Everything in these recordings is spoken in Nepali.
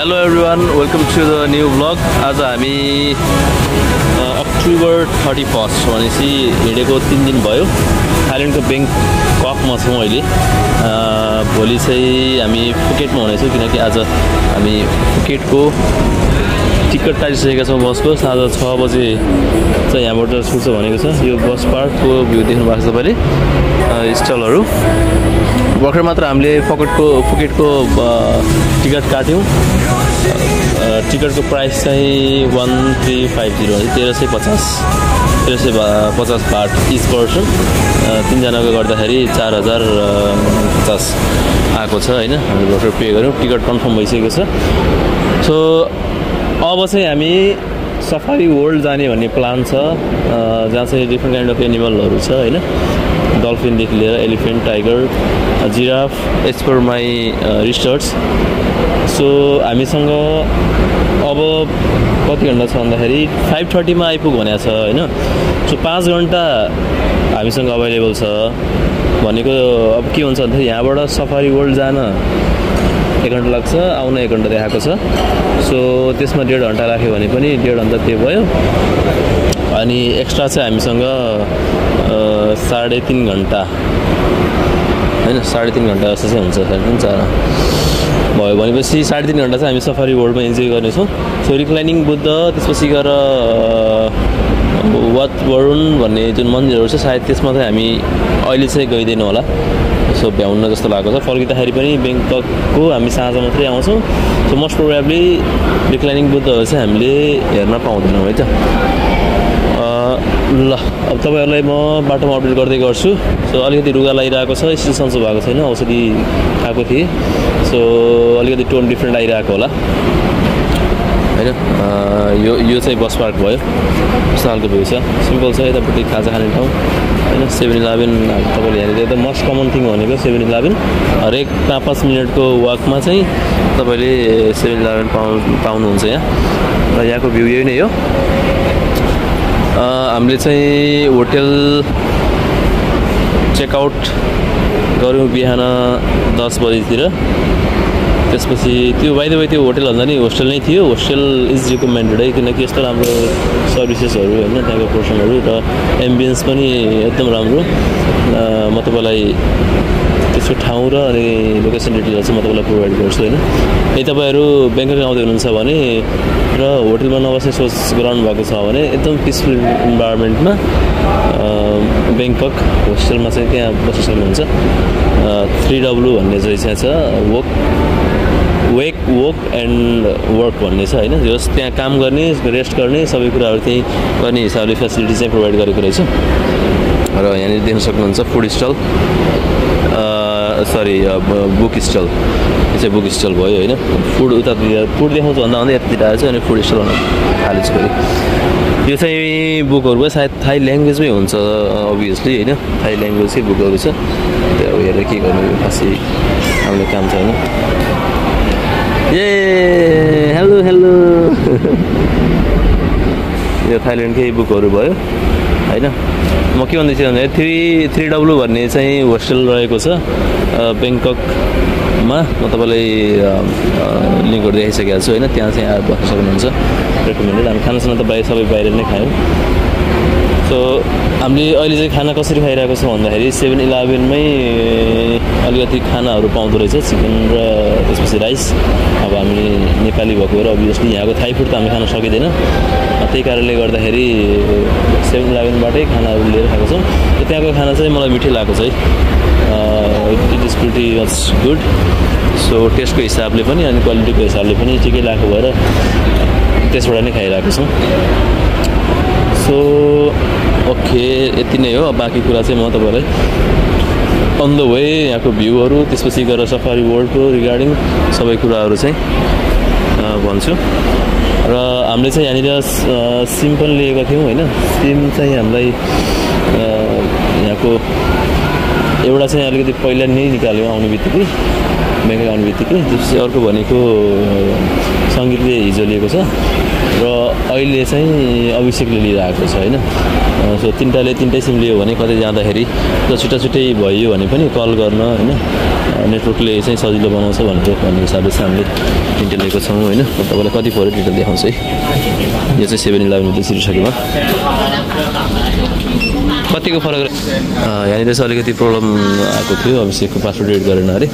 Hello everyone, welcome to the new vlog. आज हामी अक्टोबर 31 भनेपछि हिँडेको 3 दिन भयो। थाइल्यान्डको ब्याङ्ककमा छौँ अहिले। भोलि चाहिँ हामी फुकेटमा हुनेछौँ किनकि आज हामी फुकेटको टिकट काटिसकेका छौँ बसको। साँझ 6 बजे चाहिँ यहाँबाट छुट्छ भनेको छ। यो बस पार्कको भ्यू देख्नु भएको छ तपाईँले, स्टलहरू। भर्खर मात्र हामीले फुकेटको टिकट काट्यौँ। टिकटको प्राइस चाहिँ 1350 1350 बाट इच पर्सन। 3 जनाको गर्दाखेरि 4050 आएको छ हैन। हामीले भर्खर पे गर्यौँ, टिकट कन्फर्म भइसकेको छ। सो अब चाहिँ हामी सफारी वर्ल्ड जाने भन्ने प्लान छ, जहाँ चाहिँ डिफ्रेन्ट काइन्ड अफ एनिमलहरू छ हैन। डल्फिनदेखि लिएर elephant, tiger, giraffe, as per my research. So हामीसँग अब कति घन्टा छ भन्दाखेरि 5:30 मा आइपुग भनेको छ हैन। सो 5 घन्टा हामीसँग अभाइलेबल छ भनेको। अब के हुन्छ भन्दाखेरि यहाँबाट सफारी वर्ल्ड जान 1 घन्टा लाग्छ, आउन 1 घन्टा देखाएको छ। सो त्यसमा 1.5 घन्टा राख्यो भने पनि 1.5 घन्टा त्यो भयो। अनि एक्स्ट्रा चाहिँ हामीसँग 3.5 घन्टा हैन, 3.5 घन्टा जस्तो चाहिँ हुन्छ भयो भनेपछि 3.5 घन्टा चाहिँ हामी सफारी वर्ल्डमा इन्जोय गर्नेछौँ। सो रिक्लाइनिङ बुद्ध, त्यसपछि गएर वरुण भन्ने जुन मन्दिरहरू छ सायद त्यसमा चाहिँ हामी अहिले चाहिँ गइदिनु होला। सो भ्याउन जस्तो लागेको छ। फर्किँदाखेरि पनि ब्याङ्ककको हामी साँझ मात्रै आउँछौँ। सो मोस्ट प्रोबेबली रिक्लाइनिङ बुद्धहरू चाहिँ हामीले हेर्न पाउँदैनौँ है त। ल अब तपाईँहरूलाई म बाटोमा अपडेट गर्दै गर्छु। सो अलिकति रुगा लागिरहेको छ, स्टिल सन्चो भएको छैन, औषधि खाएको थिएँ। सो अलिकति टोन डिफ्रेन्ट आइरहेको होला हैन। यो चाहिँ बस पार्क भयो। यस्तो खालको भ्यू छ, सिम्पल छ। यतापट्टि खाजा खाने ठाउँ हैन। 7-Eleven तपाईँले हेरेर एकदम मोस्ट कमन थिङ भनेको 7-Eleven। हरेक 5-5 मिनटको वाकमा चाहिँ तपाईँले 7-Eleven पाउनुहुन्छ यहाँ। र यहाँको भ्यू यही नै हो। हामीले चाहिँ होटल चेकआउट गऱ्यौँ बिहान 10 बजीतिर। त्यसपछि त्यो बाइ द वे त्यो होटल भन्दा नि होस्टेल नै थियो। होस्टेल इज रिकमेन्डेड है, किनकि यस्तो राम्रो सर्भिसेसहरू होइन, त्यहाँको पोर्सनहरू र एम्बियन्स पनि एकदम राम्रो। म तपाईँलाई त्यसको ठाउँ र अनि लोकेसन डिटेलहरू चाहिँ म तपाईँलाई प्रोभाइड गर्छु होइन। यदि तपाईँहरू ब्याङ्कक आउँदै हुनुहुन्छ भने र होटलमा नबस्ने सोच गराउनु भएको छ भने एकदम पिसफुल इन्भाइरोमेन्टमा ब्याङ्कक होस्टेलमा चाहिँ त्यहाँ बस्न सक्नुहुन्छ। 3W भन्ने चाहिँ छ, वोक एन्ड वर्क भन्ने छ होइन। जस त्यहाँ काम गर्ने, रेस्ट गर्ने, सबै कुराहरू त्यहीँ गर्ने हिसाबले फेसिलिटी चाहिँ प्रोभाइड गरेको रहेछ। र यहाँनिर देख्न सक्नुहुन्छ फुड स्टल, बुक स्टल। यो चाहिँ बुक स्टल भयो होइन। फुड उतातिर फुड देखाउँछु भन्दा भन्दै यतातिर आएछ अनि फुड स्टल थालेछ फेरि। यो चाहिँ बुकहरू भयो, सायद थाई ल्याङ्ग्वेजमै हुन्छ अभियसली होइन। थाई ल्याङ्ग्वेजकै बुकहरू छ। त्यो अब हेरेर के गर्नु, खासै हामीले काम छ होइन। हेलो यो थाइल्यान्डकै बुकहरू भयो होइन। म के भन्दैछु भने 3W भन्ने चाहिँ होस्टेल रहेको छ ब्याङ्ककमा। म तपाईँलाई लिङ्कहरू देखाइसकेको छु होइन। त्यहाँ चाहिँ आएर बस्न सक्नुहुन्छ, रेकमेन्डेड। हामी खानासाना त सबै बाहिर नै खायौँ। सो हामीले अहिले चाहिँ खाना कसरी खाइरहेको छौँ भन्दाखेरि 7-Eleven-मै अलिकति खानाहरू पाउँदो रहेछ, चिकन र त्यसपछि राइस। अब हामी नेपाली भएको र अभियसली यहाँको थाई फुड त हामी खान सकिँदैन। त्यही कारणले गर्दाखेरि 7-Eleven-बाटै खानाहरू लिएर खाएको छौँ। त्यहाँको खाना चाहिँ मलाई मिठै लागेको छ है। It is pretty much good. So टेस्टको हिसाबले पनि अनि क्वालिटीको हिसाबले पनि ठिकै लागेको भएर त्यसबाट नै खाइरहेको छौँ। सो ओके, यति नै हो। बाँकी कुरा चाहिँ म तपाईँलाई अन द वे यहाँको भ्यूहरू, त्यसपछि गएर सफारी वर्ल्डको रिगार्डिङ सबै कुराहरू चाहिँ भन्छु। र हामीले चाहिँ यहाँनिर सिम पनि लिएको थियौँ होइन। सिम चाहिँ हामीलाई यहाँको एउटा चाहिँ अलिकति पहिला नै निकाल्यौँ आउने बित्तिकै, ब्याङ्कक आउने बित्तिकै। त्यसपछि अर्को भनेको सङ्गीतले हिजो लिएको छ। र अहिले चाहिँ अभिषेकले लिइरहेको छ हैन सो तिनटाले तिनटै सिम लियो भने कतै जाँदाखेरि र छुट्टै भयो भने पनि कल गर्न हैन नेटवर्कले चाहिँ सजिलो बनाउँछ भन्ने हिसाबले चाहिँ हामीले तिनटै लिएको छौँ हैन तपाईलाई कति पर्यो डिटेल देखाउँछु है यो चाहिँ 7-11 मा सिरिसकेमा कतिको फरक यहाँनिर चाहिँ अलिकति प्रब्लम आएको थियो अभिषेकको पासवर्ड एड गरेन अरे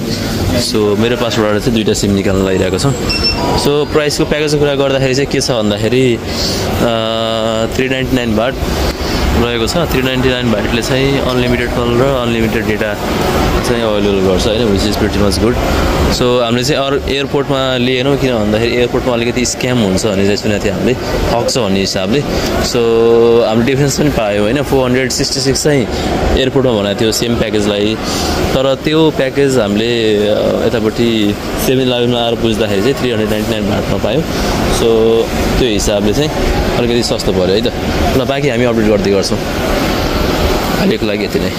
सो मेरो पासवर्डबाट चाहिँ दुईटा सिम निकाल्न लागिरहेको छ सो प्राइसको प्याकेजको कुरा गर्दाखेरि चाहिँ के छ भन्दाखेरि 399 बाट रहेको छ 399 बाटले चाहिँ अनलिमिटेड कल र अनलिमिटेड डेटा चाहिँ अवेलेबल गर्छ हैन which is pretty much good so हामीले चाहिँ एयरपोर्टमा लिएनौँ किन भन्दाखेरि एयरपोर्टमा अलिकति स्क्याम हुन्छ भन्ने चाहिँ सुनेको थियो हामीले ठग्छ भन्ने हिसाबले सो हामीले डिफरेन्स पनि पायौँ होइन 466 चाहिँ एयरपोर्टमा भनेको थियो सेम प्याकेजलाई तर त्यो प्याकेज हामीले यतापट्टि 7-11 मा आएर बुझ्दाखेरि चाहिँ 399 बाटमा पायौँ सो त्यो हिसाबले चाहिँ अलिकति सस्तो पऱ्यो है त ल बाँकी हामी अपडेट गर्दै गर्छौँ अहिलेको लागि यति नै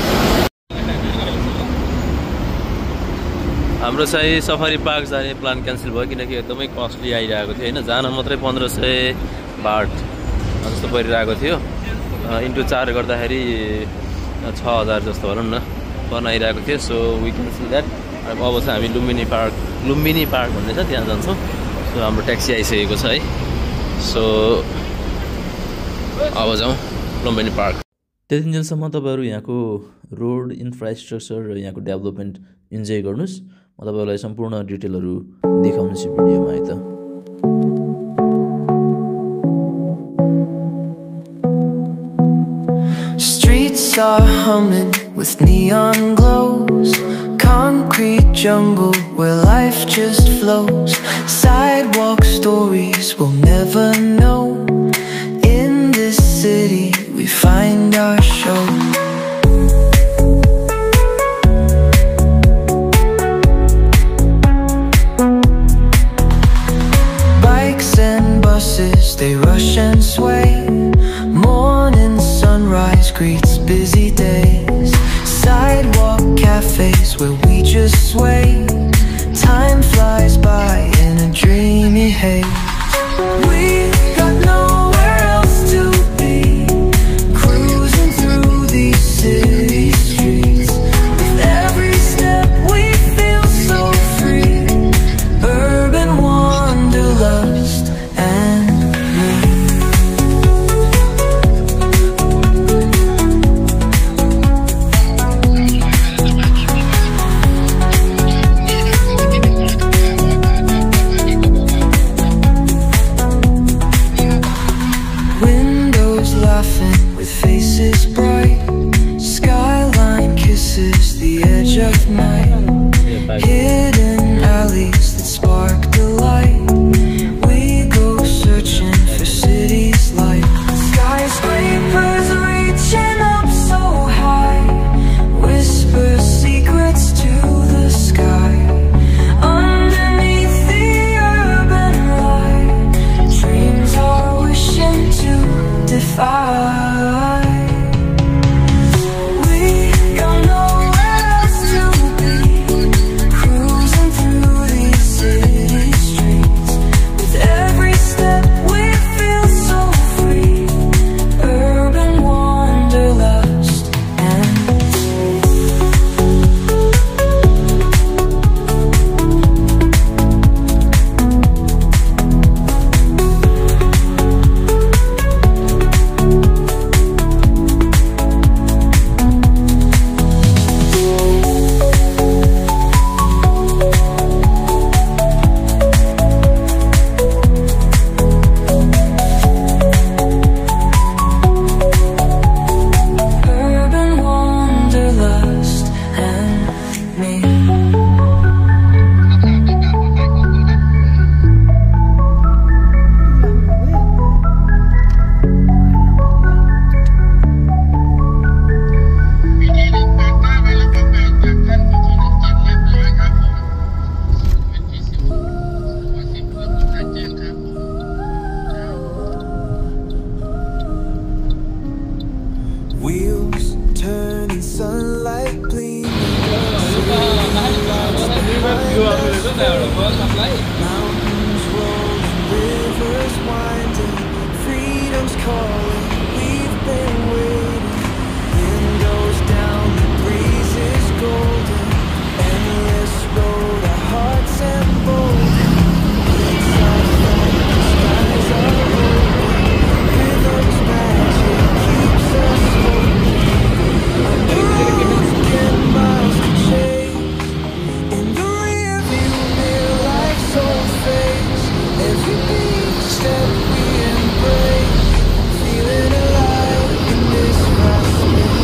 हाम्रो चाहिँ सफारी पार्क जाने प्लान क्यान्सल भयो किनकि एकदमै कस्टली आइरहेको थियो होइन जान मात्रै 1500 बाट जस्तो परिरहेको थियो इन्टु 4 गर्दाखेरि 6000 जस्तो भनौँ न पर्न आइरहेको थियो so we can see that अब चाहिँ हामी लुम्बिनी पार्क भन्ने छ त्यहाँ जान्छौँ सो हाम्रो ट्याक्सी आइसकेको छ है सो अब जाउँ लुम्बिनी पार्क त्यति दिनसम्म तपाईँहरू यहाँको रोड इन्फ्रास्ट्रक्चर र यहाँको डेभलपमेन्ट इन्जोय गर्नुहोस् म तपाईँलाई सम्पूर्ण डिटेलहरू देखाउनेछु भिडियोमा है त Streets are humming with neon glows, concrete jungle where life just flows, sidewalk stories we'll never know. In this city we find our show. Bikes and buses, they rush and sway. Morning sunrise greets busy days. Sidewalk cafes where we just sway. Time flies by in a dreamy haze. We got nowhere else to be, cruising through these city streets. With every step we feel so free. Urban wanderlust and me. Windows laughing with faces bright. Skyline kisses the edge of night. Hidden alleys that spark delight. We go searching for cities like skyscrapers reaching up so high. Whisper secrets to the sky. Underneath the urban light, dreams are wishing to defy. We got nowhere else to be, cruising through these city streets. With every step we feel so free. Urban wanderlust and urban wanderlust and me. Wheels turning, sunlight gleaming. Mountains rolling, rivers winding. calling, we've been waiting. Windows down, the breeze is golden. Endless road, our hearts emboldened. Inside from the skies are open. Rhythm's magic keeps us hoping. Again, miles to chase. In the rearview mirror, life's old face. Every beat, step we embrace. Feeling alive in this vast space.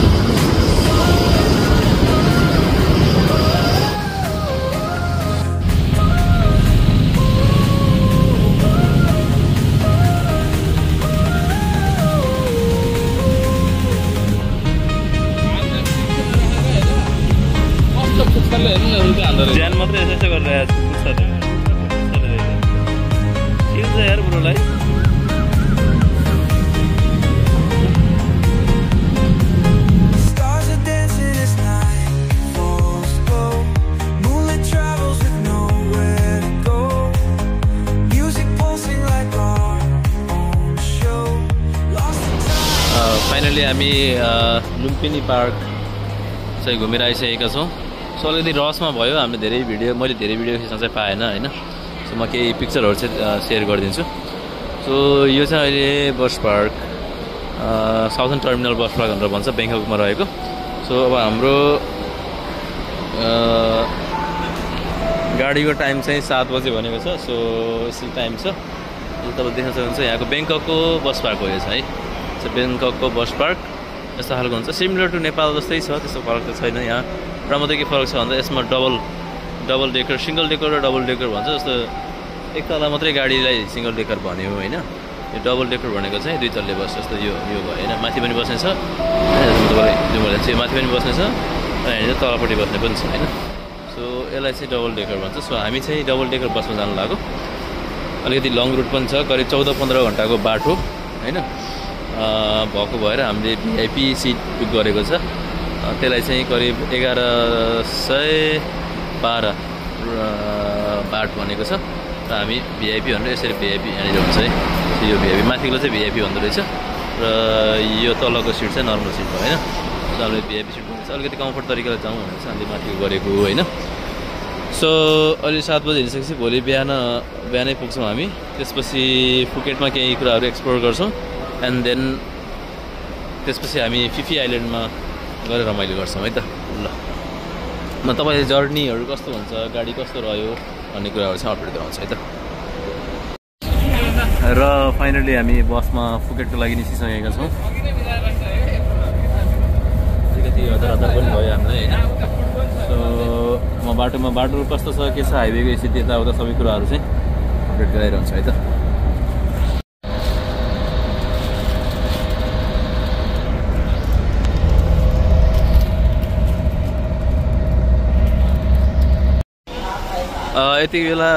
ज्यान मात्रै यसो गरिरहेको छु के हुन्छ यार ब्रोलाई Stars are dancing as night falls low. Moonlit travels with nowhere to go. Music pulsing like our own show. Lost in time. Finally हामी लुम्पिनी पार्क चाहिँ घुमेर आइसकेका छौँ सो अलिकति रसमा भयो हामीले मैले धेरै भिडियो खिच्न चाहिँ पाएन होइन सो म केही पिक्चरहरू चाहिँ सेयर गरिदिन्छु सो यो चाहिँ अहिले bus park southern terminal bus park भनेर भन्छ बेङ्ककमा रहेको सो अब हाम्रो गाडीको टाइम चाहिँ 7 बजे भनेको छ सो यसरी टाइम छ यो तपाईँ देख्न सक्नुहुन्छ यहाँको बेङ्ककको बस पार्क हो यो चाहिँ है सो बेङ्ककको बस पार्क यस्तो खालको हुन्छ सिमिलर टु नेपाल जस्तै छ त्यस्तो फरक त छैन यहाँ र मात्रै के फरक छ भन्दा यसमा डबल डेकर सिङ्गल डेकर र डबल डेकर भन्छ जस्तो एक तला मात्रै गाडीलाई सिङ्गल डेकर भन्यो होइन यो डबल डेकर भनेको चाहिँ 2 तल्ले बस जस्तो यो भयो होइन माथि पनि बस्ने छ तपाईँलाई चाहिँ माथि पनि बस्ने छ र यहाँ चाहिँ तलपट्टि बस्ने पनि छ होइन सो यसलाई चाहिँ डबल डेकर भन्छ सो हामी चाहिँ डबल डेकर बसमा जानु लाग्यो अलिकति लङ रुट पनि छ करिब 14-15 घन्टाको बाटो होइन भएको भएर हामीले भिआइपी सिट बुक गरेको छ त्यसलाई चाहिँ करिब 1112 बाट भनेको छ र हामी भिआइपी भनेर यसरी भिआइपी यहाँनिर हुन्छ है यो भिआइपी माथिको चाहिँ भिआइपी भन्दो रहेछ र यो तलको सिट चाहिँ नर्मल सिट हो होइन सो हामीले भिआइपी सिट भनेको अलिकति कम्फर्ट तरिकाले जाउँ भनेर चाहिँ हामीले माथिको गरेको होइन सो अहिले 7 बजे हिँडिसकेपछि भोलि बिहानै पुग्छौँ हामी त्यसपछि फुकेटमा केही कुराहरू एक्सप्लोर गर्छौँ एन्ड देन त्यसपछि हामी फिफी आइल्यान्डमा गएर रमाइलो गर्छौँ है त ल म तपाईँले जर्नीहरू कस्तो हुन्छ गाडी कस्तो रह्यो भन्ने कुराहरू चाहिँ अपडेट गराउँछु है त र फाइनली हामी बसमा फुकेटको लागि निस्किसकेका छौँ अलिकति हतार पनि भयो हामीलाई होइन सो म बाटो कस्तो छ के छ हाइवेको स्थिति यताउता सबै कुराहरू चाहिँ अपडेट गराइरहन्छ है त यति बेला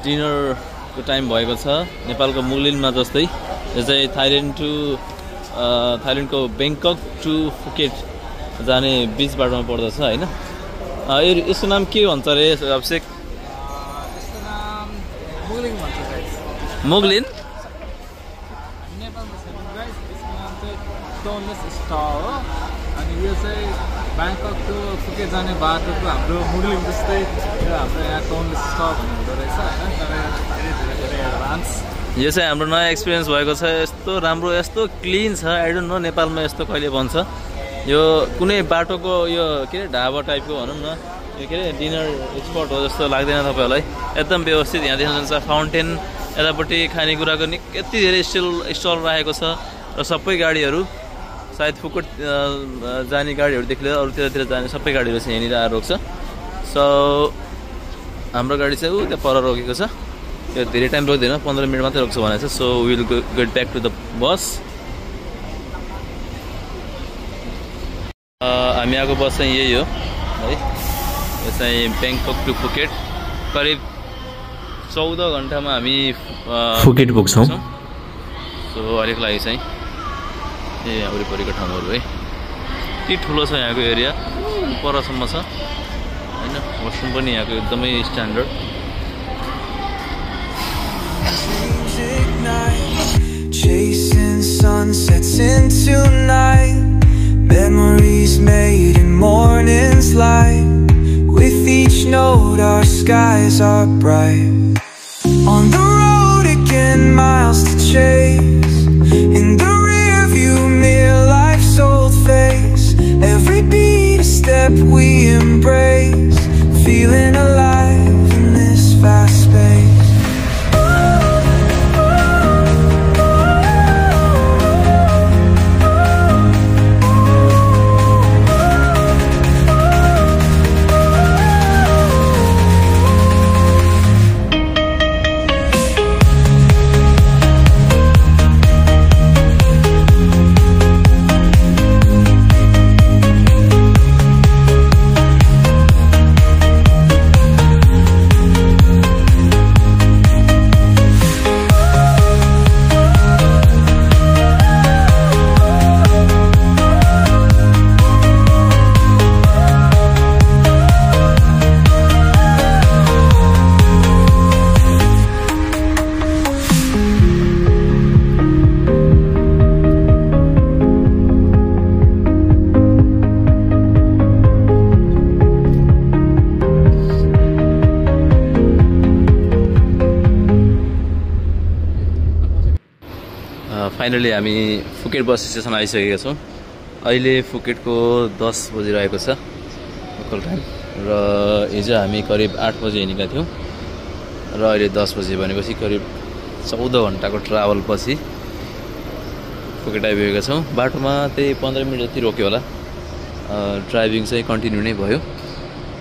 डिनरको टाइम भएको छ नेपालको मुगलिनमा जस्तै यो चाहिँ थाइल्यान्डको बेङ्कक टु फुकेट जाने बिच बाटोमा पर्दछ होइन यसको नाम के भन्छ अरे अभिषेक यसको नाम मुगलिन भन्छ गाइस मुगलिन नेपालमा छ गाइस यसको नाम चाहिँ टोनलेस स्टार हो अनि यो चाहिँ ब्याङ्कक टु फुकेट जाने बाटोको हाम्रो मुगलिन जस्तै यो हाम्रो यहाँ टोनलेस स्टार भन्ने हुँदो रहेछ होइन तर धेरै एडभान्स यो चाहिँ हाम्रो नयाँ एक्सपिरियन्स भएको छ यस्तो राम्रो यस्तो क्लिन छ आई डोन्ट नो नेपालमा यस्तो कहिले बन्छ यो कुनै बाटोको यो के अरे ढाबा टाइपको भनौँ न यो के अरे डिनर स्पट हो जस्तो लाग्दैन तपाईँहरूलाई एकदम व्यवस्थित यहाँ देख्नुहुन्छ फाउन्टेन यतापट्टि खानेकुराको यति धेरै स्टल राखेको छ र सबै गाडीहरू सायद फुकेट जाने गाडीहरूदेखि लिएर अरूतिर जाने सबै गाडीहरू चाहिँ यहाँनिर आएर रोक्छ सो हाम्रो गाडी चाहिँ त्यहाँ पर रोकेको छ यो धेरै टाइम रोक्दैन 15 मिनट मात्रै रोक्छ भनेको छ so will get back to the bus हामी आएको बस चाहिँ यही हो है यो चाहिँ बेङ्कक टु फुकेट करिब 14 घन्टामा हामी फुकेट पुग्छौँ सो अहिलेको लागि चाहिँ यहाँ वरिपरिको ठाउँहरू है यति ठुलो छ यहाँको एरिया परसम्म छ होइन वासरुम पनि यहाँको एकदमै standard Chasing sunsets into night. Memories made in morning's light. With each note our skies are bright. On the road again, miles to chase. In the rear view mirror, life's old face. Every beat a step we embrace. Feeling alive in this vast space. Finally हामी फुकेट बस स्टेसन आइसकेका छौँ। अहिले फुकेटको 10 बजिरहेको छ लोकल टाइम र हिजो हामी करिब 8 बजे हिँडेका थियौँ र अहिले 10 बजे भनेपछि करिब 14 घन्टाको ट्राभल पछि फुकेट आइपुगेका छौँ। बाटोमा त्यही 15 मिनट जति रोक्यो होला, ड्राइभिङ चाहिँ कन्टिन्यू नै भयो।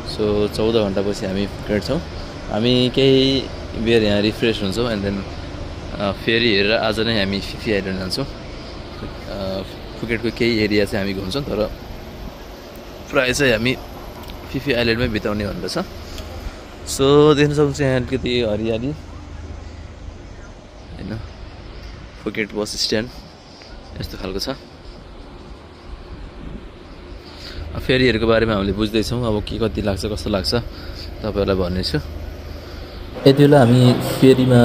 सो 14 घन्टापछि हामी फुकेट छौँ। हामी केही बेर यहाँ रिफ्रेस हुन्छौँ एन्ड देन फेरि हेरेर आज नै हामी फिफी आइल्यान्ड जान्छौँ। फुकेटको केही एरिया चाहिँ हामी घुम्छौँ, तर प्रायः चाहिँ हामी फिफी आइल्यान्डमै बिताउने भनेर छ। सो देख्न सक्नुहुन्छ यहाँ अलिकति हरियाली होइन, फुकेट बस स्ट्यान्ड यस्तो खालको छ। फेरीहरूको बारेमा हामीले बुझ्दैछौँ, अब के कति लाग्छ कस्तो लाग्छ तपाईँहरूलाई भन्नेछु। यति बेला हामी फेरीमा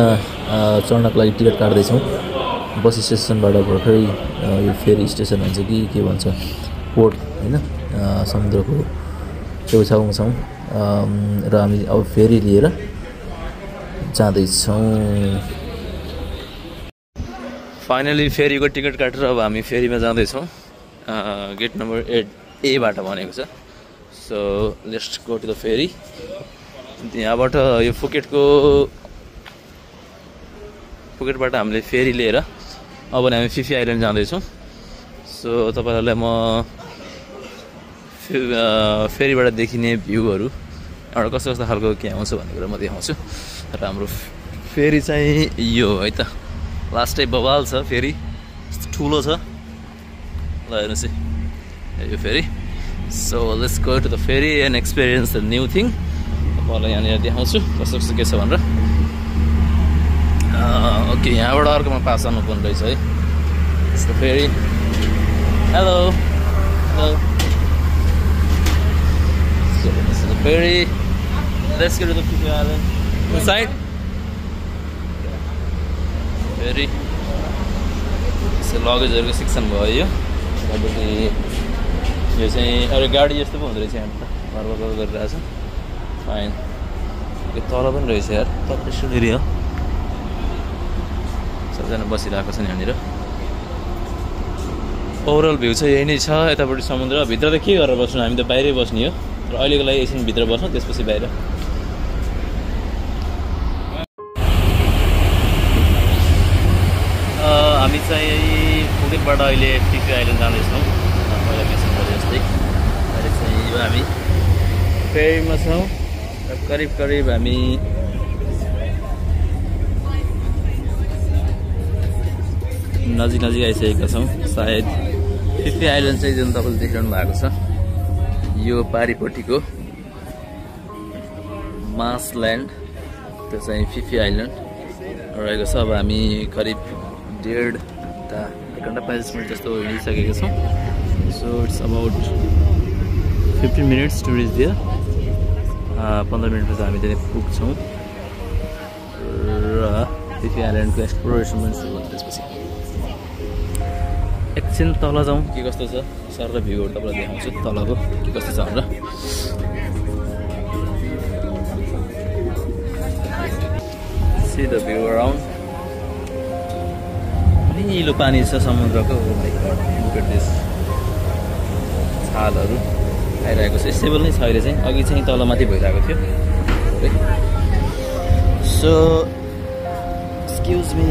चढ्नको लागि टिकट काट्दैछौँ। बस स्टेसनबाट भर्खरै यो फेरी स्टेसन भन्छ कि के भन्छ, पोर्ट होइन, समुद्रको छेउछाउमा छौँ र हामी अब फेरी लिएर जाँदैछौँ। फाइनली फेरीको टिकट काटेर अब हामी फेरीमा जाँदैछौँ। गेट नम्बर 8A बाट भनेको छ। So let's go to the ferry. यहाँबाट यो फुकेटबाट हामीले फेरी लिएर अब हामी फिफी आइल्यान्ड जाँदैछौँ। सो तपाईँहरूलाई म फेरीबाट देखिने भ्यूहरू एउटा कस्तो कस्तो खालको के आउँछ भन्ने कुरा म देखाउँछु। र हाम्रो फेरी चाहिँ यो है त, लास्टै बवाल छ फेरी, ठुलो छ। ल हेर्नुहोस् है यो ferry. So let's go to the ferry and experience the new thing. तपाईँलाई यहाँनिर देखाउँछु कस्तो कस्तो के छ भनेर। ओके, यहाँबाट अर्कोमा पास गर्नुपर्ने रहेछ है। यस्तो फेरि हेलो हेलो फेरि let's go to the Phi Phi island side. फेरि यस्तो लगेजहरूको सेक्सन भयो यो। त्यहाँदेखि यो चाहिँ एउटा गाडी जस्तो पो हुँदो रहेछ, यहाँ त घरबाट गरिरहेछ। फाइन, यो तल पनि रहेछ यार, तपाईँ सुनेर हो सबजना बसिरहेको छ नि यहाँनिर। ओभरअल भ्यू चाहिँ यही नै छ। यतापट्टि समुद्र, भित्र त के गरेर बस्नु, हामी त बाहिरै बस्ने हो र अहिलेको लागि एकछिन भित्र बस्छौँ, त्यसपछि बाहिर। हामी चाहिँ फुकेटबाट अहिले फिफी आइल्यान्ड जाँदैछौँ। पहिला मेन्सन गरे जस्तै अहिले चाहिँ यो हामी फेरीमा छौँ र करिब करिब हामी नजिक आइसकेका छौँ। सायद फिफी आइल्यान्ड चाहिँ जुन तपाईँले देखिरहनु भएको छ यो पारिपट्टिको मासल्यान्ड, त्यो चाहिँ फिफी आइल्यान्ड रहेको छ। अब हामी करिब 1.5 घन्टा 45 मिनट जस्तो हिँडिसकेका छौँ। So it's about 15 minutes to reach there. 15 मिनटपछि हामी त्यहाँ पुग्छौँ र फिफी आइल्यान्डको एक्सप्लोरेसन पनि सुरु हुन्छ। त्यसपछि एकछिन तल जाउँ के कस्तो छ सर र भ्यूहरू तपाईँलाई देखाउँछु तलको के कस्तो छ भनेर See the view around. निलो पानी छ समुद्रको look at this छालहरू आइरहेको छ स्टेबल नै छ अहिले चाहिँ अघि चाहिँ तल माथि भइरहेको थियो सो एक्सक्युज मी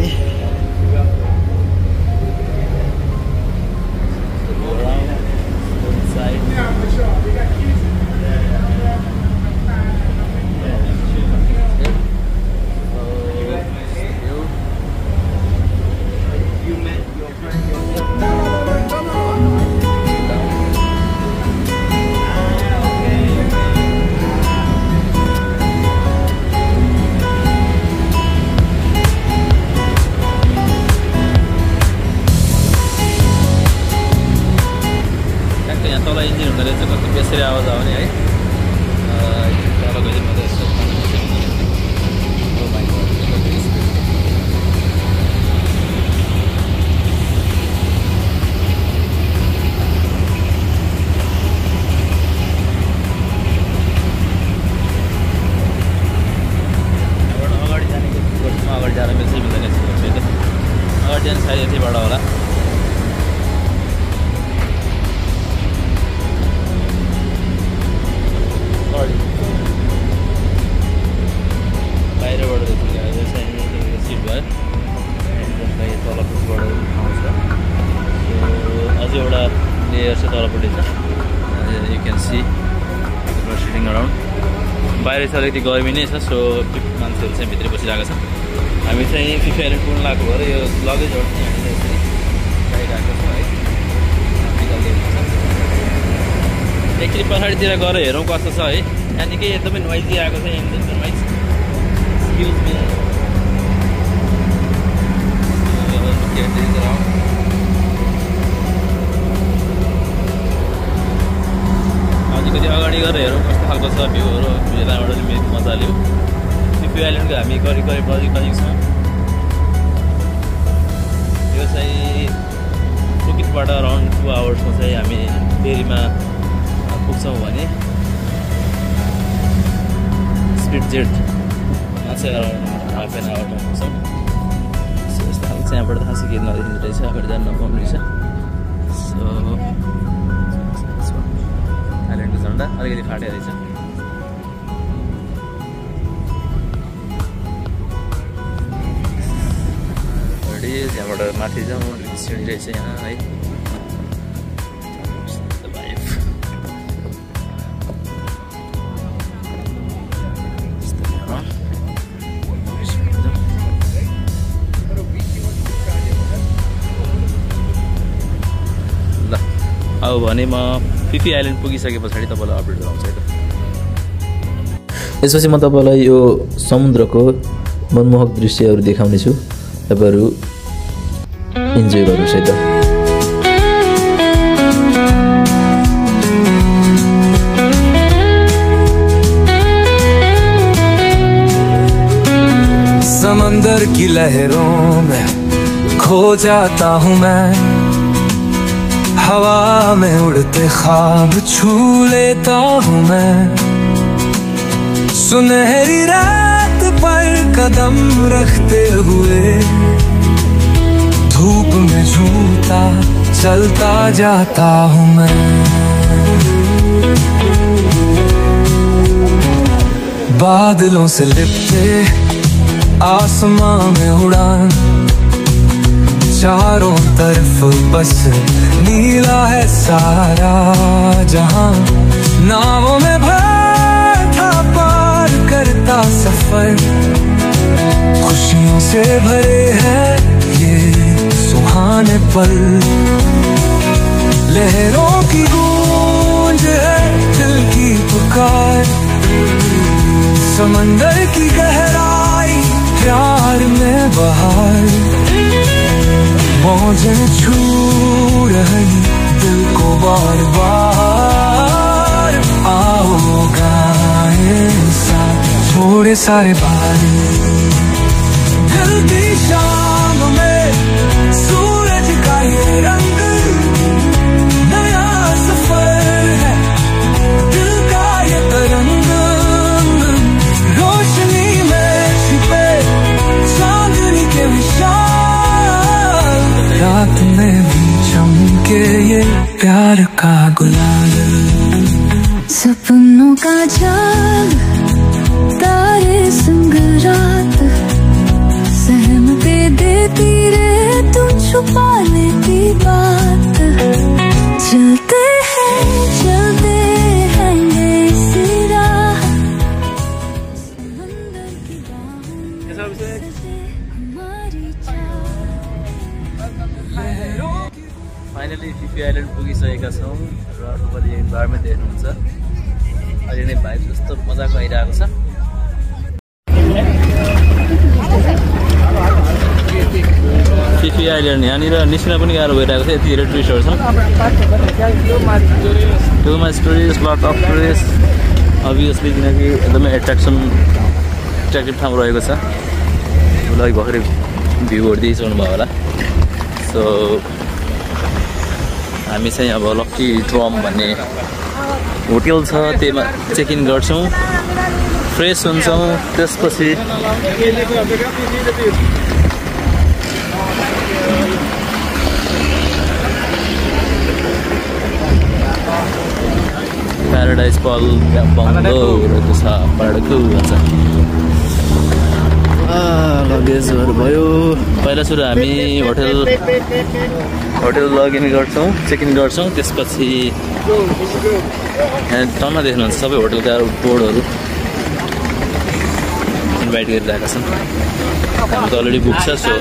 आवाज आउने है तलको चाहिँ मैले यस्तो अगाडि जाने अगाडि जान मिल्छ मिल्दैन अगाडि जाने सायद यतिबाट होला बाहिरबाट सिट भयो तलपट्टिबाट आउँछ अझै एउटा लेयर चाहिँ तलपट्टि छ you can see sitting around बाहिर चाहिँ अलिकति गर्मी नै छ सो मान्छेहरू चाहिँ भित्रै बसिरहेको छ हामी चाहिँ फिफी आइल्यान्ड पुग्नु लागेको भएर यो लगेजहरू चाहिँ हामीले यसरी लगाइरहेको छौँ है एकचोटि पछाडितिर गएर हेरौँ कस्तो छ है यहाँ निकै एकदमै नोइजी आएको छ इन्जिनको नोइज एक्सक्युज मी अलिकति अगाडि गएर हेरौँ कस्तो खालको छ भ्यूहरू यताबाट मजा लियो फिफी आइल्यान्डको हामी करिब नजिक छौँ यो चाहिँ पुकिटबाट अराउन्ड 2 आवर्समा चाहिँ हामी फेरीमा पुग्छौँ भने स्पिड जेटमा चाहिँ अराउन्ड हाफ एन आवरमा पुग्छौँ सो यस्तो खालको चाहिँ यहाँबाट थाहा छ के नदेखिँदो रहेछ अगाडि जानु नपाउनु रहेछ सो आइल्यान्डको झन्डा अलिकति फाटेको रहेछ यहाँबाट माथि जाउँ सिँढी रहेछ यहाँ है अब भने म फिफी आइल्यान्ड पुगिसके पछाडि तपाईँलाई अपडेट गराउँछु है त यसपछि म तपाईँलाई यो समुद्रको मनमोहक दृश्यहरू देखाउने छु तपाईँहरू इन्जोय गर्नुहोस् है त समंदर की लहरों में खो जाता हूँ मैं हवा में उड़ते ख्वाब छू लेता हूँ मैं सुनहरी रात पर कदम रखते हुए धूप में झूलता चलता जाता हूँ मैं बादलों से लिपटे आसमां में उड़ान चारों तरफ बस नीला है सारा जहां नावों में बैठा पार करता सफर खुशियों से भरे हैं ये सुहाने पल लहरों की गूंज है दिल की पुकार समंदर की गहराई प्यार में बहार मौजें छू रही दिल को बार बार आओ गाएं साथ थोड़े सारे बार दिल की शाम में सूरज का ये रंग ये प्यार का गुलाल सपनों का जाल तारे संग रात सहमते देती रे तू छुपा लेती बात चलते हैं ये इसी राह समंदर की बाहों में हमारी फाइनली फिफी आइल्यान्ड पुगिसकेका छौँ र तपाईँले इन्भाइरोमेन्ट देख्नुहुन्छ अहिले नै भाइब जस्तो मजाको आइरहेको छ फिफी आइल्यान्ड यहाँनिर निस्किन पनि गाह्रो भइरहेको छ यति धेरै टुरिस्टहरू छन् too much tourist lot of tourist obviously किनकि एकदमै एट्र्याक्टिभ ठाउँ रहेको छ उसलाई भर्खरै भ्यूहरू देखिसक्नु भयो होला सो हामी चाहिँ अब लक्की ड्रम भन्ने होटल छ त्यहीमा चेक इन गर्छौँ फ्रेस हुन्छौँ त्यसपछि प्याराडाइज पल बङ्गलोहरू छ पढ्कु भन्छ लगेजहरू भयो पहिला सुरु हामी होटल लगइन गर्छौँ चेक इन गर्छौँ त्यसपछि टनमा देख्नुहुन्छ सबै होटलका बोर्डहरू इन्भाइट गरिरहेका छन् हामी त अलरेडी बुक छ सो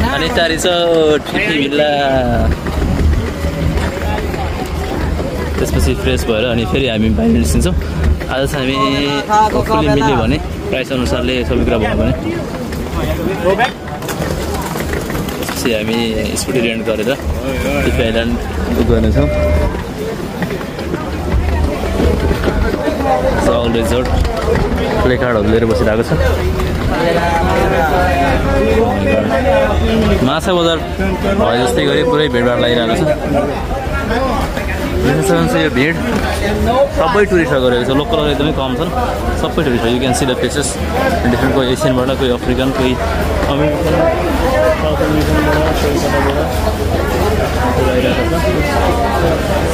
अनि तारी छ फिफी भिल्ला त्यसपछि फ्रेस भएर अनि फेरि हामी बाहिर निस्किन्छौँ आज चाहिँ हामी फुल्ली मिल्यो भने प्राइस अनुसारले सबै कुरा भयो भने त्यसपछि हामी स्कुटी रेन्ट गरेर फिफी आइल्यान्ड बुक गर्नेछौँ साउल रिजोर्ट प्ले कार्डहरू लिएर बसिरहेको छ माछा बजार भए जस्तै गरी पुरै भिडभाड लागिरहेको छ यो भिड सबै टुरिस्टहरू गरेको छ लोकलहरू एकदमै कम छन् सबै tourist you can see the places different कोही एसियनबाट कोही अफ्रिकन कोही अमेरिकन साउथ अमेरिकनबाट कोही कताबाट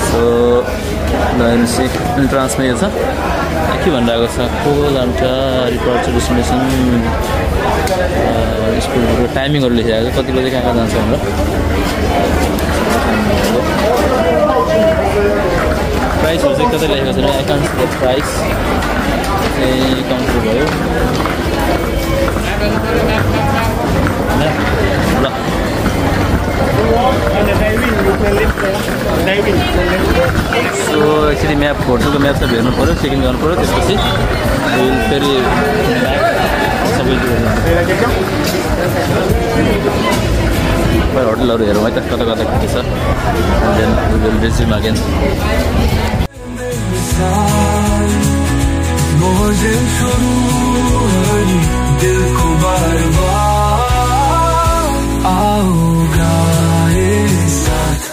सो इन्ट्रान्समा यो छ के भनिरहेको छ कोलान्टा डिपार्चर डेस्टिनेसन स्कुलको टाइमिङहरू लेखिरहेको छ कति बजी कहाँ कहाँ जान्छ भनेर प्राइसहरू चाहिँ कतै लेखेको छैन I can't see the price चाहिँ कम्ती भयो ल सो एक्चुअली म्याप होटलको म्याप चाहिँ हेर्नु पऱ्यो चेक इन गर्नु पऱ्यो त्यसपछि फेरि सबै होटलहरू हेरौँ है त कता कता के छ then we will resume again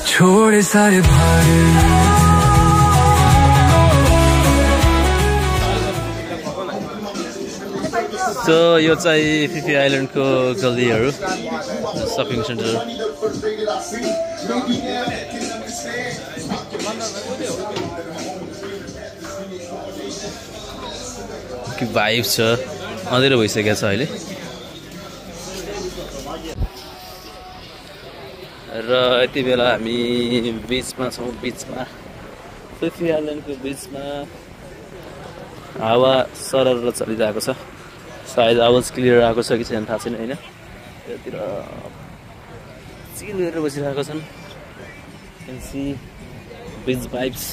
छोड़े सारे भारे सो यो चाहिँ फिफी आइल्यान्डको गल्लीहरू सपिङ सेन्टर के भाइब छ अँधेरो भइसकेको छ अहिले र यति बेला हामी बिचमा छौँ बिचमा फिफी आइल्यान्डको बिचमा हावा सरर चलिरहेको छ सायद आवाज क्लियर आएको छ कि छैन थाहा छैन होइन त्यतिर चिल गरेर बसिरहेको छन् क्यान सी बिच भाइब्स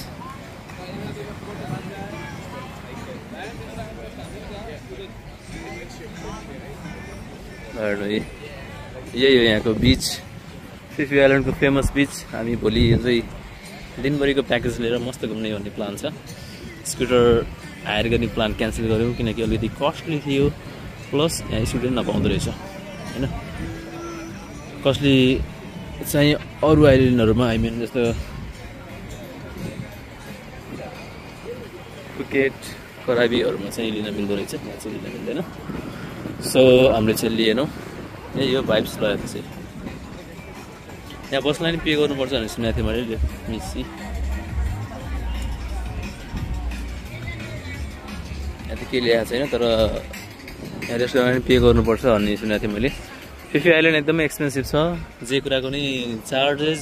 यही हो यहाँको बिच फिफी आइल्यान्डको फेमस बिच हामी भोलि चाहिँ दिनभरिको प्याकेज लिएर मस्त घुम्ने भन्ने प्लान छ स्कुटर हायर गर्ने प्लान क्यान्सल गऱ्यौँ किनकि अलिकति कस्टली थियो प्लस यहाँ स्कुटर नपाउँदो रहेछ होइन कस्टली चाहिँ अरू आइल्यान्डहरूमा आई मिन जस्तो पुकेट कराबीहरूमा चाहिँ लिन मिल्दो रहेछ यहाँ चाहिँ लिन मिल्दैन सो हामीले चाहिँ लिएनौँ यही हो भाइब्स लगाएको चाहिँ यहाँ बस्नलाई नि पे गर्नुपर्छ भनेर सुनेको थिएँ मैले मिसी यहाँ त के ल्याएको छैन तर यहाँ रेस्टुरेन्टमा पनि पे गर्नुपर्छ भन्ने सुनेको थिएँ मैले फिफी आइल्यान्ड एकदमै एक्सपेन्सिभ छ जे कुराको नि चार्जेस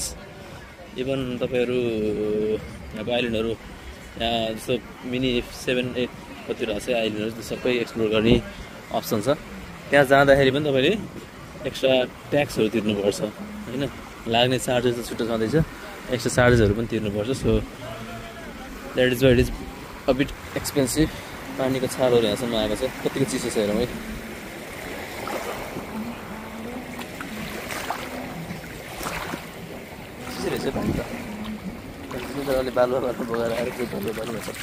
इभन तपाईँहरू अब आइल्यान्डहरू यहाँ जस्तो मिनी 7-8 कतिवटा छ आइल्यान्डहरू त्यो सबै एक्सप्लोर गर्ने अप्सन छ त्यहाँ जाँदाखेरि पनि तपाईँले एक्स्ट्रा ट्याक्सहरू तिर्नुपर्छ होइन लाग्ने चार्जेस त छुट्टो छँदैछ एक्स्ट्रा चार्जेसहरू पनि तिर्नुपर्छ so that is why it is a bit expensive पानीको छालहरू यहाँसम्म आएको छ कतिको चिसो छ हेरौँ है चिसो रहेछ पानी त अलि बालुवा बाटो बोकेर आएर के बालुवा बालु भइसक्छ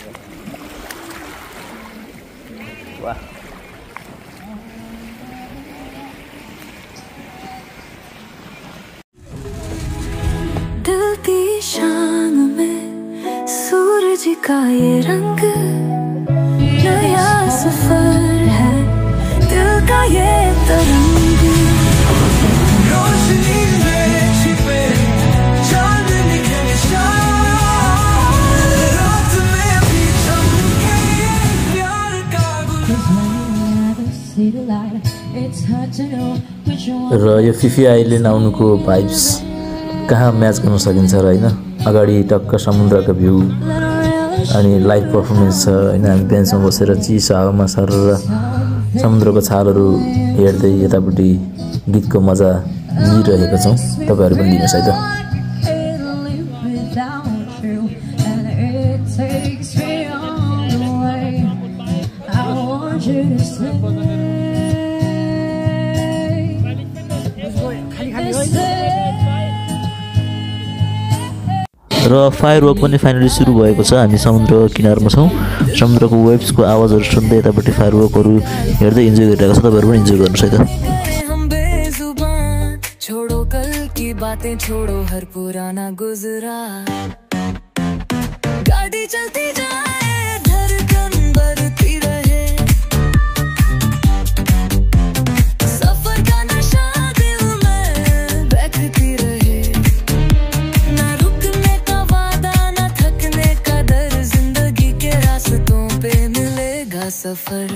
वाह दिल की शान में सूरज का ये रंग नया सफर है दिल का ये तरंग रोशनी में छिपे चांद के निशान रात में भी चमके प्यार का र यो फिफी आइल्यान्ड आउनुको भाइब्स कहाँ म्याच गर्न सकिन्छ र होइन अगाडि टक्क समुद्रको भ्यू अनि लाइभ पर्फर्मेन्स छ होइन हामी बेन्चमा बसेर चिसो हावामा सरेर समुद्रको छालहरू हेर्दै यतापट्टि गीतको मजा लिइरहेका छौँ तपाईँहरू पनि लिनुहोस् है त र फायरवर्क पनि फाइनली सुरु भएको छ हामी समुद्र किनारमा छौँ समुद्रको वेभ्सको आवाजहरू सुन्दै यतापट्टि फायरवर्कहरू हेर्दै इन्जोय गरिरहेको छ तपाईँहरू पनि इन्जोय गर्नुहोस् है त हम बेजुबान छोड़ो कल की बातें छोड़ो हर पुराना गुजरा गाड़ी चलती जाए धड़कन बढ़ती रहे सफर का नशा दिल में बहती रहे ना रुकने का वादा ना थकने का डर जिंदगी के रास्तों पे मिलेगा सफर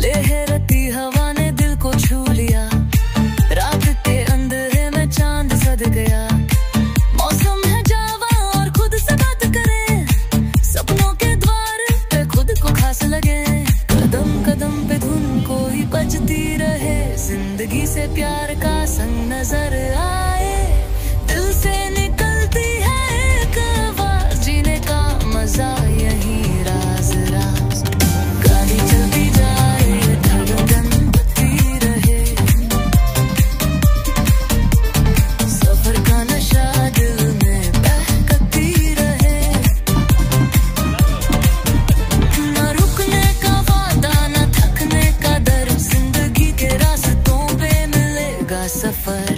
लहरती हवा ने दिल को छू लिया रात के अंधेरे में चांद सद गया मौसम है जावा और खुद से बात करे सपनों के द्वार पे खुद को खास लगे कदम कदम पे धुन कोई बजती रहे जिंदगी से प्यार का संग नजर आए दिल से निकलती है एक आवाज जीने का मजा यही राज राज गाड़ी चलती जाए धड़कन बढ़ती रहे सफर का नशा दिल में बहकती रहे ना रुकने का वादा ना थकने का डर जिंदगी के रास्तों पे मिलेगा सफर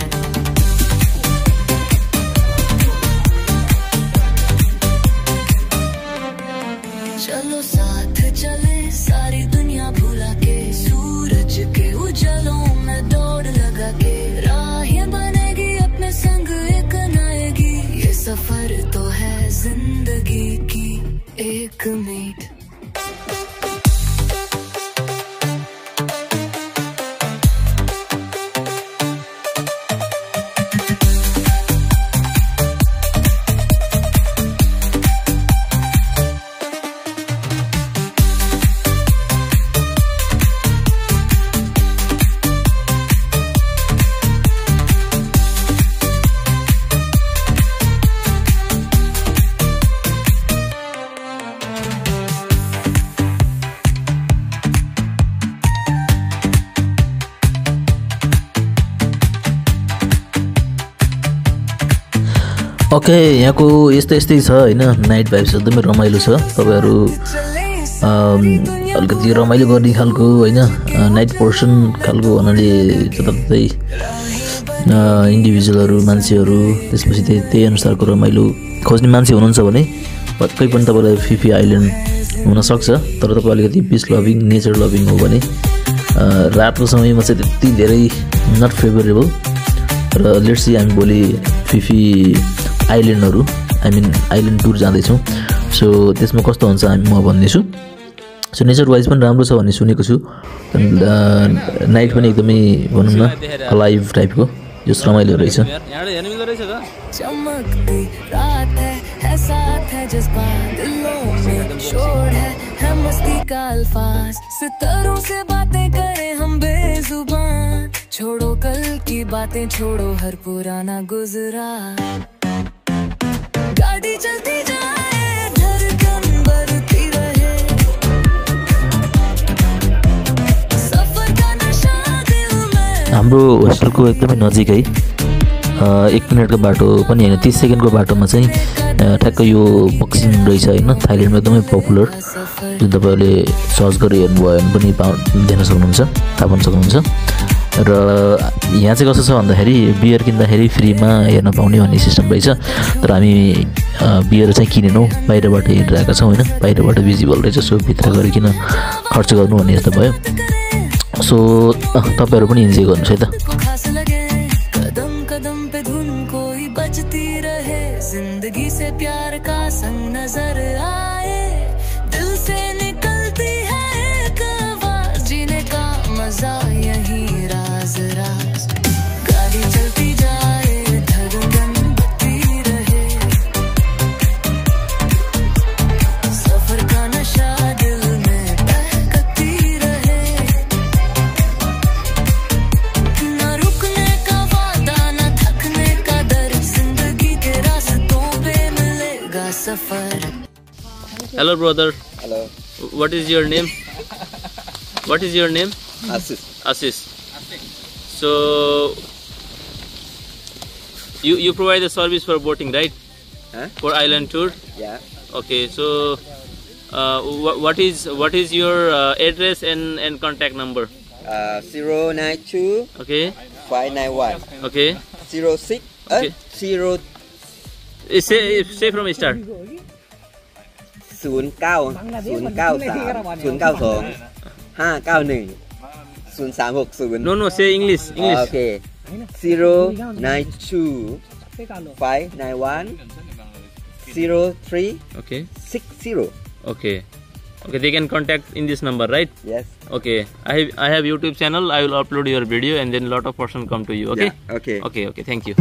चलो साथ चले सारी दुनिया भुला के सूरज के उजालों में दौड़ लगा के राहें बनेगी अपने संग एक नाएगी ये सफर तो है जिंदगी की एक मीट ओके यहाँको यस्तै यस्तै छ होइन नाइट भाइब्स एकदमै रमाइलो छ तपाईँहरू अलिकति रमाइलो गर्ने खालको होइन नाइट पोर्सन खालको हुनाले जताततै इन्डिभिजुअलहरू मान्छेहरू त्यसपछि त्यही अनुसारको रमाइलो खोज्ने मान्छे हुनुहुन्छ भने पक्कै पनि तपाईँलाई फिफी आइल्यान्ड हुनसक्छ, तर तपाईँ अलिकति पिस लभिङ नेचर लभिङ हो भने रातको समयमा चाहिँ त्यति धेरै नट फेभरेबल। र लेट्स सी हामी भोलि फिफी आइल्यान्डहरू आइल्यान्ड टुर जाँदैछौँ, सो त्यसमा कस्तो हुन्छ म भन्दैछु। सो नेचर वाइज पनि राम्रो छ भन्ने सुनेको छु, नाइट पनि एकदमै भनौँ न अलाइभ टाइपको, जो रमाइलो रहेछ। चमकती रात है साथ है जज्बात दिलों में शोर है मस्ती का अल्फाज सितारों से बातें करें हम बेजुबान छोड़ो कल की बातें छोड़ो हर पुराना गुजरा गाड़ी चलती जाए धड़कन बढ़ती रहे सफर का नशा दिल में। हाम्रो होस्टेलको एकदमै नजिकै 1 मिनटको बाटो पनि होइन 30 सेकेन्डको बाटोमा चाहिँ ठ्याक्क यो बक्सिङ रहेछ होइन, थाइल्यान्डमा एकदमै पपुलर, जुन तपाईँहरूले सर्च गरेर हेर्नुभयो भने पनि देख्न सक्नुहुन्छ, थाहा पाउन सक्नुहुन्छ। र यहाँ चाहिँ कस्तो छ भन्दाखेरि बियर किन्दाखेरि फ्रीमा हेर्न पाउने भन्ने सिस्टम रहेछ, तर हामी बियर चाहिँ किनेनौँ, बाहिरबाट हेरिरहेका छौँ होइन, बाहिरबाट भिजिबल रहेछ, सो भित्र गएर किन खर्च गर्नु भन्ने जस्तो भयो। सो तपाईँहरू पनि इन्जोय गर्नुहोस् है त। जिंदगी से प्यार का संग नजर आए दिल से निकलती है एक आवाज जीने का मजा यही राज राज गाड़ी चलती जाए धड़कन बढ़ती रहे सफर का नशा दिल में बहकती रहे न रुकने का वादा न थकने का डर जिंदगी के रास्तों पे मिलेगा सफर। Hello brother. Hello. What is your name? What is your name? Asis. So you provide the service for boating, right? Huh? For island tour. Yeah. Okay. So what is your address and contact number? 092 Okay. 591 Okay. 06 Okay. 0 Say from start. 093 092 591 0360. No. Say English. Okay. 092 591 0360. Okay. Okay. They can contact in this number, right? Yes. Okay. I have YouTube channel. I will upload your video and then lot of person come to you. Okay. Yeah. Okay. Okay. Thank you.